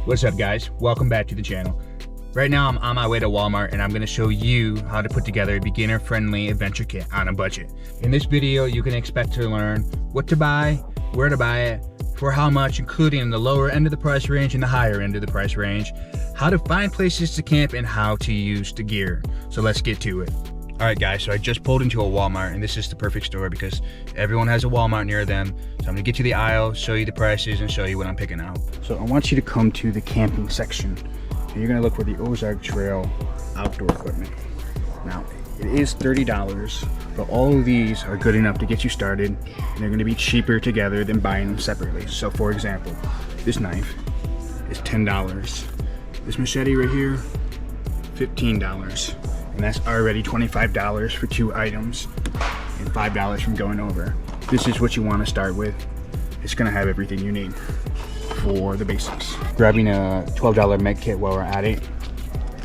What's up guys, welcome back to the channel. Right now I'm on my way to Walmart and I'm going to show you how to put together a beginner friendly adventure kit on a budget. In this video you can expect to learn what to buy, where to buy it, for how much, including the lower end of the price range and the higher end of the price range, how to find places to camp, and how to use the gear. So let's get to it. Alright guys, so I just pulled into a Walmart and this is the perfect store because everyone has a Walmart near them. So I'm gonna get to the aisle, show you the prices, and show you what I'm picking out. So I want you to come to the camping section and you're gonna look for the Ozark Trail outdoor equipment. Now, it is $30, but all of these are good enough to get you started and they're gonna be cheaper together than buying them separately. So for example, this knife is $10. This machete right here, $15. And that's already $25 for 2 items and $5 from going over. This is what you want to start with. It's going to have everything you need for the basics. Grabbing a $12 med kit while we're at it,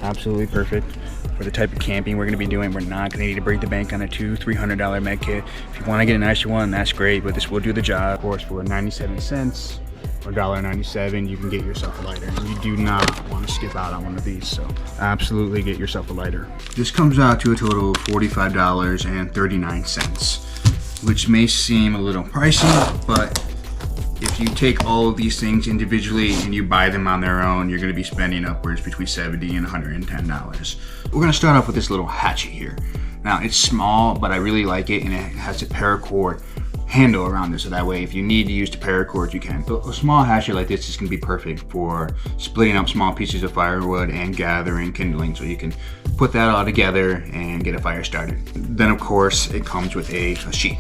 absolutely perfect. For the type of camping we're going to be doing, we're not going to need to break the bank on a $200-300 med kit. If you want to get a nicer one, that's great, but this will do the job. Of course, for 97 cents or $1.97, you can get yourself a lighter. And you do not want to skip out on one of these, so absolutely get yourself a lighter. This comes out to a total of $45.39, which may seem a little pricey, but if you take all of these things individually and you buy them on their own, you're going to be spending upwards between $70 and $110. We're going to start off with this little hatchet here. Now, it's small, but I really like it, and it has a paracord handle around this, so that way if you need to use the paracord you can. So a small hatchet like this is going to be perfect for splitting up small pieces of firewood and gathering kindling, so you can put that all together and get a fire started. Then of course it comes with a sheath,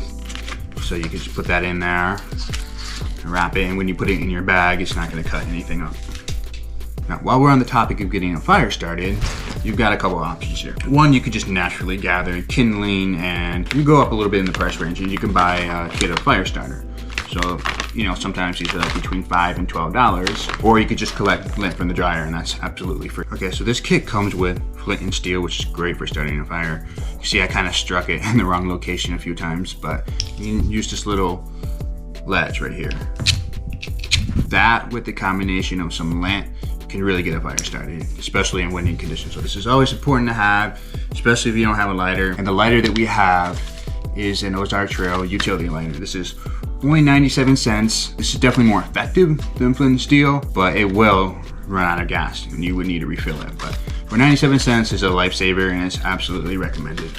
so you can just put that in there, wrap it, and when you put it in your bag it's not going to cut anything up. Now, while we're on the topic of getting a fire started, you've got a couple options here. One, you could just naturally gather kindling, and you go up a little bit in the price range and you can buy get a fire starter. So, you know, sometimes these are like between $5 and $12, or you could just collect lint from the dryer, and that's absolutely free. Okay, so this kit comes with flint and steel, which is great for starting a fire. You see, I kind of struck it in the wrong location a few times, but you can use this little ledge right here. That, with the combination of some lint, can really get a fire started, especially in windy conditions. So this is always important to have, especially if you don't have a lighter. And the lighter that we have is an Ozark Trail utility lighter. This is only 97 cents. This is definitely more effective than flint and steel, but it will run out of gas and you would need to refill it. But for 97 cents, it's a lifesaver and it's absolutely recommended.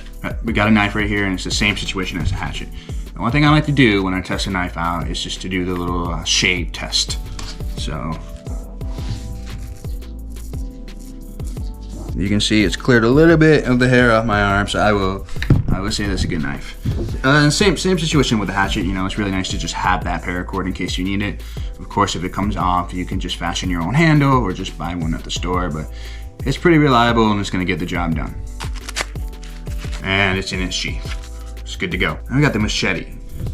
We got a knife right here and it's the same situation as a hatchet. The one thing I like to do when I test a knife out is just to do the little shave test. So you can see it's cleared a little bit of the hair off my arm, so I would say that's a good knife. Same situation with the hatchet. You know, it's really nice to just have that paracord in case you need it. Of course, if it comes off, you can just fashion your own handle or just buy one at the store, but it's pretty reliable and it's going to get the job done. And it's in its sheath. It's good to go. And we got the machete.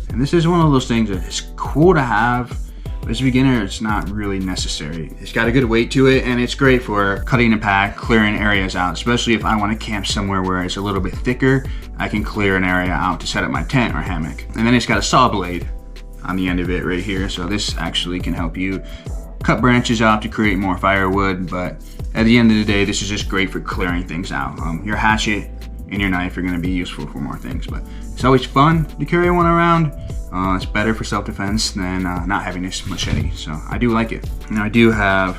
And this is one of those things that is cool to have, but as a beginner, it's not really necessary. It's got a good weight to it, and it's great for cutting a pack, clearing areas out, especially if I want to camp somewhere where it's a little bit thicker. I can clear an area out to set up my tent or hammock. And then it's got a saw blade on the end of it right here, so this actually can help you cut branches off to create more firewood, but at the end of the day, this is just great for clearing things out. Your hatchet and your knife are going to be useful for more things, but it's always fun to carry one around. It's better for self-defense than not having this machete, so I do like it. Now I do have,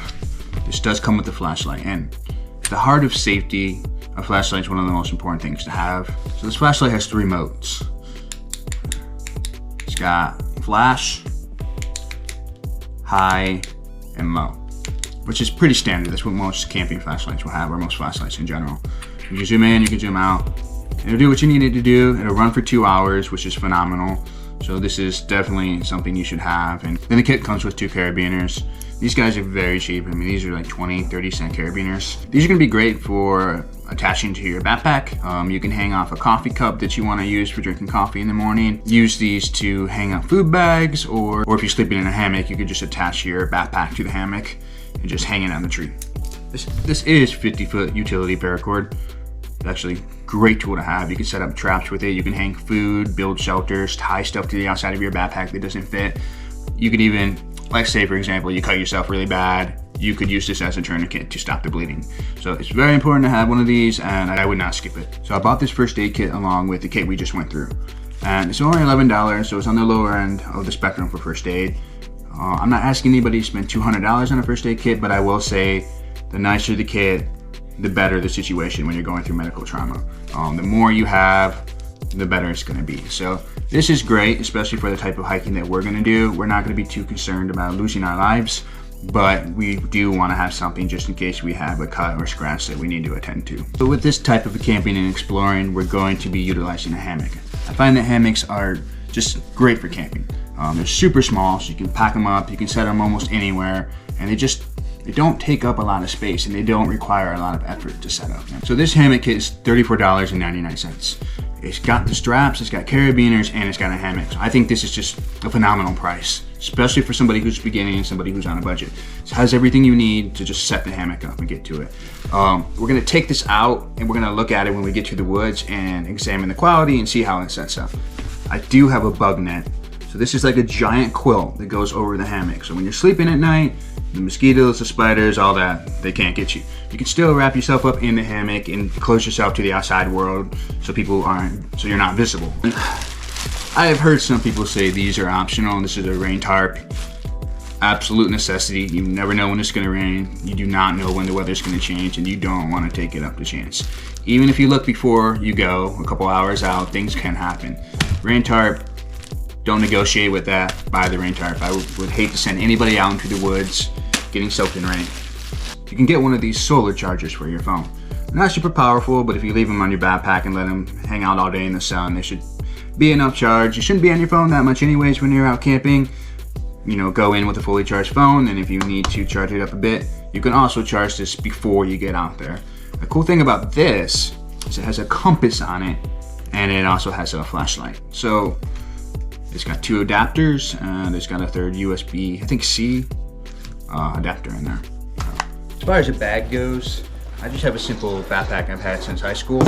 this does come with a flashlight, and the heart of safety, a flashlight is one of the most important things to have. So this flashlight has 3 modes. It's got flash, high, and low, which is pretty standard. That's what most camping flashlights will have, or most flashlights in general. You can zoom in, you can zoom out. It'll do what you need it to do. It'll run for 2 hours, which is phenomenal. So this is definitely something you should have. And then the kit comes with 2 carabiners. These guys are very cheap. I mean, these are like 20-30 cent carabiners. These are gonna be great for attaching to your backpack. You can hang off a coffee cup that you wanna use for drinking coffee in the morning. Use these to hang up food bags, or if you're sleeping in a hammock, you could just attach your backpack to the hammock and just hang it on the tree. This is 50-foot utility paracord. It's actually great tool to have. You can set up traps with it. You can hang food, build shelters, tie stuff to the outside of your backpack that doesn't fit. You could even Like say for example, you cut yourself really bad, you could use this as a tourniquet to stop the bleeding. So it's very important to have one of these, and I would not skip it. So I bought this first aid kit along with the kit we just went through. And it's only $11, so it's on the lower end of the spectrum for first aid. I'm not asking anybody to spend $200 on a first aid kit, but I will say the nicer the kit, the better the situation when you're going through medical trauma. The more you have, the better it's gonna be. So this is great, especially for the type of hiking that we're gonna do. We're not gonna be too concerned about losing our lives, but we do want to have something just in case we have a cut or scratch that we need to attend to. So with this type of camping and exploring, we're going to be utilizing a hammock. I find that hammocks are just great for camping. They're super small, so you can pack them up, you can set them almost anywhere, and they don't take up a lot of space, and they don't require a lot of effort to set up. So this hammock kit is $34.99. It's got the straps, it's got carabiners, and it's got a hammock. So I think this is just a phenomenal price, especially for somebody who's beginning and somebody who's on a budget. It has everything you need to just set the hammock up and get to it. We're gonna take this out and we're gonna look at it when we get to the woods and examine the quality and see how it sets up. I do have a bug net. So this is like a giant quilt that goes over the hammock. So when you're sleeping at night, the mosquitoes, the spiders, all that, they can't get you. You can still wrap yourself up in the hammock and close yourself to the outside world so you're not visible. I have heard some people say these are optional. This is a rain tarp. Absolute necessity. You never know when it's gonna rain. You do not know when the weather's gonna change, and you don't wanna take it up the chance. Even if you look before you go, a couple hours out, things can happen. Rain tarp, don't negotiate with that. Buy the rain tarp. I would hate to send anybody out into the woods getting soaked in rain. You can get one of these solar chargers for your phone. They're not super powerful, but if you leave them on your backpack and let them hang out all day in the sun, they should be enough charge. You shouldn't be on your phone that much anyways when you're out camping. You know, go in with a fully charged phone, and if you need to charge it up a bit, you can also charge this before you get out there. The cool thing about this is it has a compass on it, and it also has a flashlight. So it's got 2 adapters, and it's got a third USB, I think C adapter in there. As far as a bag goes, I just have a simple backpack I've had since high school.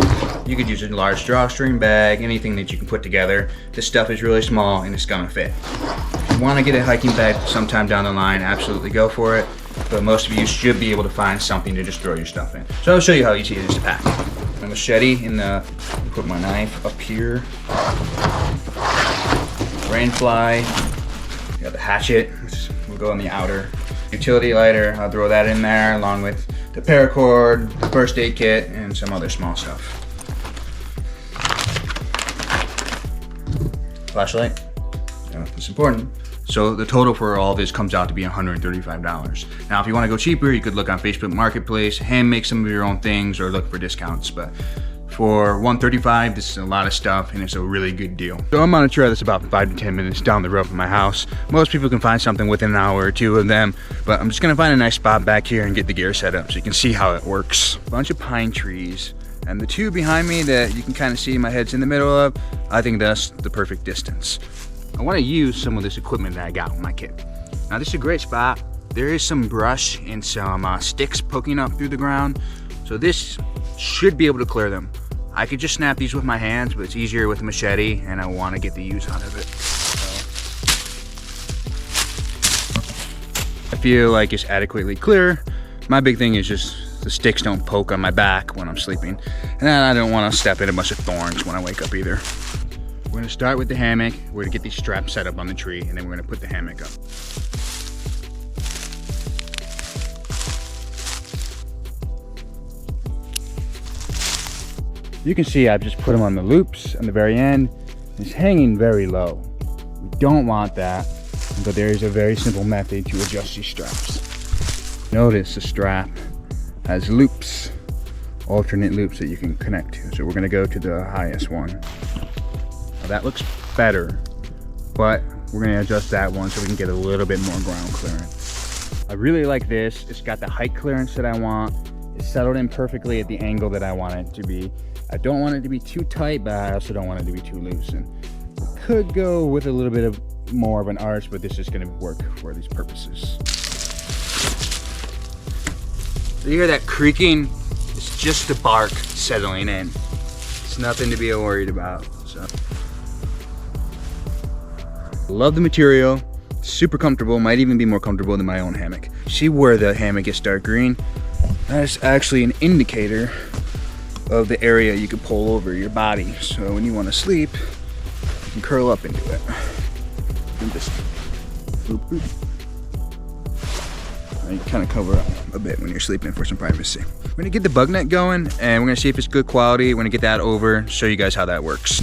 You could use a large drawstring bag, anything that you can put together. This stuff is really small and it's gonna fit. If you wanna get a hiking bag sometime down the line, absolutely go for it. But most of you should be able to find something to just throw your stuff in. So I'll show you how easy it is to pack. A machete in the, put my knife up here. Rain fly, got the hatchet, we'll go on the outer. Utility lighter, I'll throw that in there along with the paracord, the first aid kit, and some other small stuff. Flashlight, yeah, it's important. So the total for all this comes out to be $135. Now, if you want to go cheaper, you could look on Facebook Marketplace, hand make some of your own things, or look for discounts. But for $135, this is a lot of stuff, and it's a really good deal. So I'm gonna try this about 5 to 10 minutes down the road from my house. Most people can find something within an hour or 2 of them, but I'm just gonna find a nice spot back here and get the gear set up so you can see how it works. A bunch of pine trees, and the 2 behind me that you can kind of see my head's in the middle of, I think that's the perfect distance. I wanna use some of this equipment that I got with my kit. Now this is a great spot. There is some brush and some sticks poking up through the ground, so this should be able to clear them. I could just snap these with my hands, but it's easier with a machete, and I want to get the use out of it. So I feel like it's adequately clear. My big thing is just the sticks don't poke on my back when I'm sleeping, and I don't want to step in a bunch of thorns when I wake up either. We're going to start with the hammock. We're going to get these straps set up on the tree, and then we're going to put the hammock up. You can see I've just put them on the loops on the very end. It's hanging very low. We don't want that, but there is a very simple method to adjust these straps. Notice the strap has loops, alternate loops that you can connect to. So we're gonna go to the highest one. Now that looks better, but we're gonna adjust that one so we can get a little bit more ground clearance. I really like this. It's got the height clearance that I want. It's settled in perfectly at the angle that I want it to be. I don't want it to be too tight, but I also don't want it to be too loose. And could go with a little bit of more of an arch, but this is going to work for these purposes. So you hear that creaking? It's just the bark settling in. It's nothing to be worried about. So, love the material. Super comfortable, might even be more comfortable than my own hammock. See where the hammock gets dark green? That is actually an indicator of the area you can pull over your body. So when you want to sleep, you can curl up into it. And just boop, boop. And you kind of cover up a bit when you're sleeping for some privacy. We're gonna get the bug net going and we're gonna see if it's good quality. We're gonna get that over, show you guys how that works.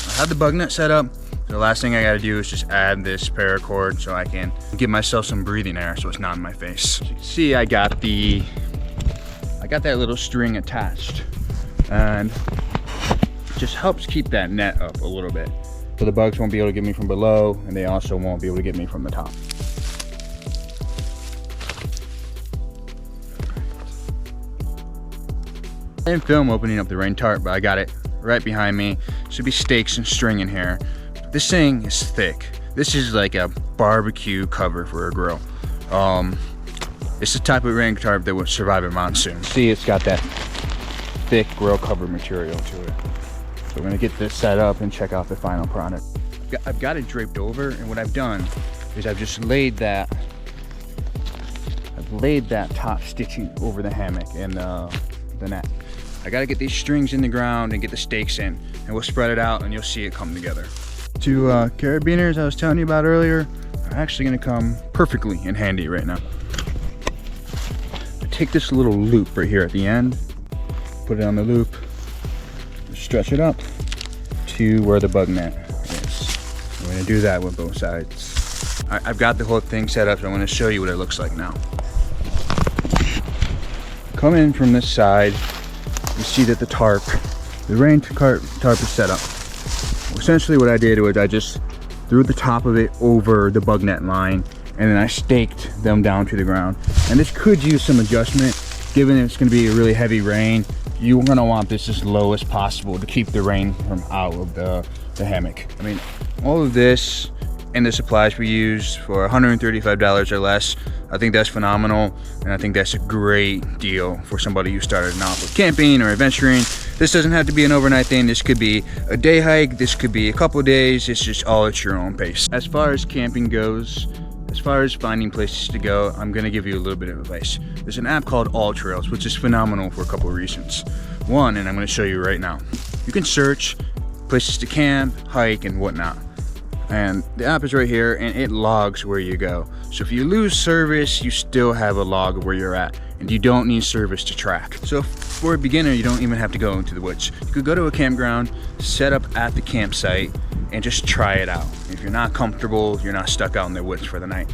I have the bug net set up. The last thing I gotta do is just add this paracord so I can give myself some breathing air so it's not in my face. As you can see, I got that little string attached, and it just helps keep that net up a little bit. So the bugs won't be able to get me from below, and they also won't be able to get me from the top. I didn't film opening up the rain tarp, but I got it right behind me. Should be stakes and string in here. This thing is thick. This is like a barbecue cover for a grill. It's the type of rain tarp that would survive a monsoon. See, it's got that thick grill cover material to it. So we're gonna get this set up and check out the final product. I've got it draped over, and what I've done is I've just laid that top stitching over the hammock and the net. I gotta get these strings in the ground and get the stakes in, and we'll spread it out and you'll see it come together. Two carabiners I was telling you about earlier are actually gonna come perfectly in handy right now. I take this little loop right here at the end, put it on the loop, stretch it up to where the bug net is. I'm gonna do that with both sides. I've got the whole thing set up, so I'm gonna show you what it looks like now. Come in from this side, you see that the rain tarp is set up. Essentially what I did was I just threw the top of it over the bug net line, and then I staked them down to the ground. And this could use some adjustment, given it's gonna be a really heavy rain. You're gonna want this as low as possible to keep the rain from out of the hammock. I mean, all of this and the supplies we use for $135 or less, I think that's phenomenal, and I think that's a great deal for somebody who started off with camping or adventuring. This doesn't have to be an overnight thing. This could be a day hike, this could be a couple days. It's just all at your own pace. As far as camping goes, as far as finding places to go, I'm gonna give you a little bit of advice. There's an app called All Trails, which is phenomenal for a couple of reasons. One, and I'm gonna show you right now, you can search places to camp, hike, and whatnot. And the app is right here, and it logs where you go. So if you lose service, you still have a log of where you're at, and you don't need service to track. So for a beginner, you don't even have to go into the woods. You could go to a campground, set up at the campsite, and just try it out. If you're not comfortable, you're not stuck out in the woods for the night.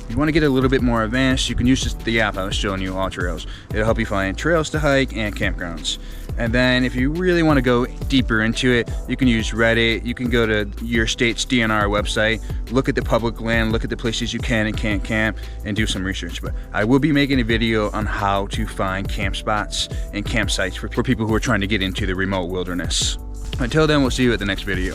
If you want to get a little bit more advanced, you can use the app I was showing you, All Trails. It'll help you find trails to hike and campgrounds. And then if you really want to go deeper into it, you can use Reddit. You can go to your state's DNR website, look at the public land, look at the places you can and can't camp, and do some research. But I will be making a video on how to find camp spots and campsites for people who are trying to get into the remote wilderness. Until then, we'll see you at the next video.